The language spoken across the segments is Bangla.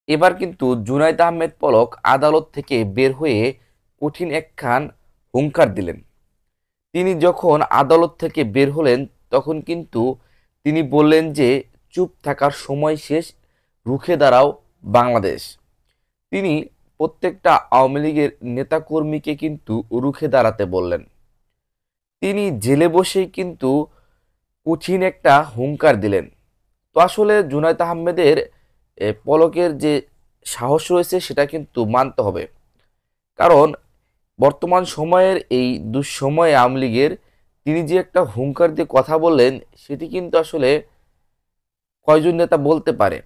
এবার কিন্তু জুনায়েদ আহমেদ পলক আদালত থেকে বের হয়ে কঠিন একখান হুঙ্কার দিলেন। তিনি যখন আদালত থেকে বের হলেন তখন কিন্তু তিনি বললেন যে চুপ থাকার সময় শেষ, রুখে দাঁড়াও বাংলাদেশ। তিনি প্রত্যেকটা আওয়ামী লীগের নেতাকর্মীকে কিন্তু রুখে দাঁড়াতে বললেন। তিনি জেলে বসেই কিন্তু কঠিন একটা হুঙ্কার দিলেন। তো আসলে জুনায়েদ আহমেদের পলকের যে সাহস রয়েছে সেটা কিন্তু মানতে হবে। কারণ বর্তমান সময়ের এই দুঃসময়ে আওয়ামী লীগের তিনি যে একটা হুঙ্কার দিয়ে কথা বললেন সেটি কিন্তু আসলে কয়জন নেতা বলতে পারে।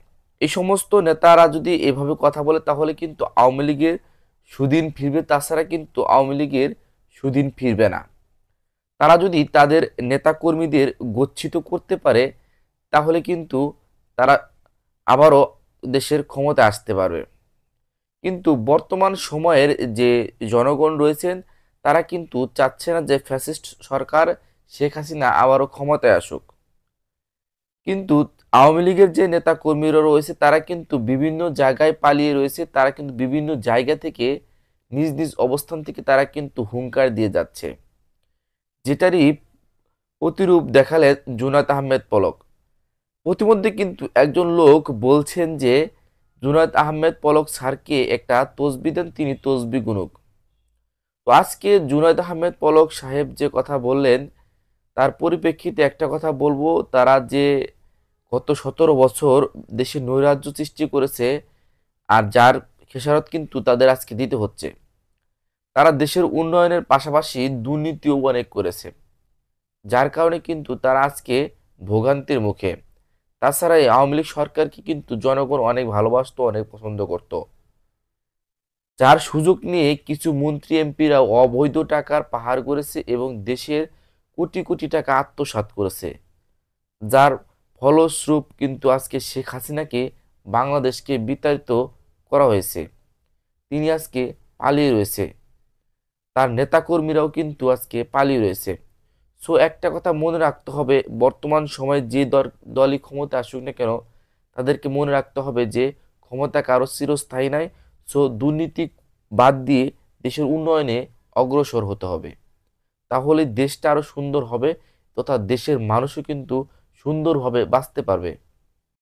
এই সমস্ত নেতারা যদি এভাবে কথা বলে তাহলে কিন্তু আওয়ামী লীগের সুদিন ফিরবে, তাছাড়া কিন্তু আওয়ামী লীগের সুদিন ফিরবে না। তারা যদি তাদের নেতাকর্মীদের গচ্ছিত করতে পারে তাহলে কিন্তু তারা আবারও দেশের ক্ষমতায় আসতে পারবে। কিন্তু বর্তমান সময়ের যে জনগণ রয়েছেন তারা কিন্তু চাচ্ছে না যে ফ্যাসিস্ট সরকার শেখ হাসিনা আবারও ক্ষমতায় আসুক। কিন্তু আওয়ামী লীগের যে নেতা কর্মীরা রয়েছে তারা কিন্তু বিভিন্ন জায়গায় পালিয়ে রয়েছে, তারা কিন্তু বিভিন্ন জায়গা থেকে নিজ নিজ অবস্থান থেকে তারা কিন্তু হুঙ্কার দিয়ে যাচ্ছে, যেটারই প্রতিরূপ দেখালেন জুনায়েদ আহমেদ পলক। প্রতিমধ্যে কিন্তু একজন লোক বলছেন যে জুনায়েদ আহমেদ পলক স্যারকে একটা তসবি দেন, তিনি তসবি গুনুক। তো আজকে জুনায়েদ আহমেদ পলক সাহেব যে কথা বললেন তার পরিপ্রেক্ষিতে একটা কথা বলবো, তারা যে গত 17 বছর দেশে নৈরাজ্য সৃষ্টি করেছে আর যার খেসারত কিন্তু তাদের আজকে দিতে হচ্ছে। তারা দেশের উন্নয়নের পাশাপাশি দুর্নীতিও অনেক করেছে, যার কারণে কিন্তু তারা আজকে ভোগান্তির মুখে। তাছাড়া এই আওয়ামী লীগ সরকারকে কিন্তু জনগণ অনেক ভালোবাসতো, অনেক পছন্দ করত। যার সুযোগ নিয়ে কিছু মন্ত্রী এমপিরা অবৈধ টাকার পাহাড় করেছে এবং দেশের কোটি কোটি টাকা আত্মসাৎ করেছে, যার ফলস্বরূপ কিন্তু আজকে শেখ হাসিনাকে বাংলাদেশকে বিতাড়িত করা হয়েছে। তিনি আজকে পালিয়ে রয়েছে, তার নেতাকর্মীরাও কিন্তু আজকে পালিয়ে রয়েছে। সো একটা কথা মনে রাখতে হবে, বর্তমান সময়ে যে দলই ক্ষমতা আসুক না কেন তাদেরকে মনে রাখতে হবে যে ক্ষমতা কারো চিরস্থায়ী নাই। সো দুর্নীতি বাদ দিয়ে দেশের উন্নয়নে অগ্রসর হতে হবে, তাহলে দেশটা আরো সুন্দর হবে তথা দেশের মানুষও কিন্তু সুন্দরভাবে বাঁচতে পারবে।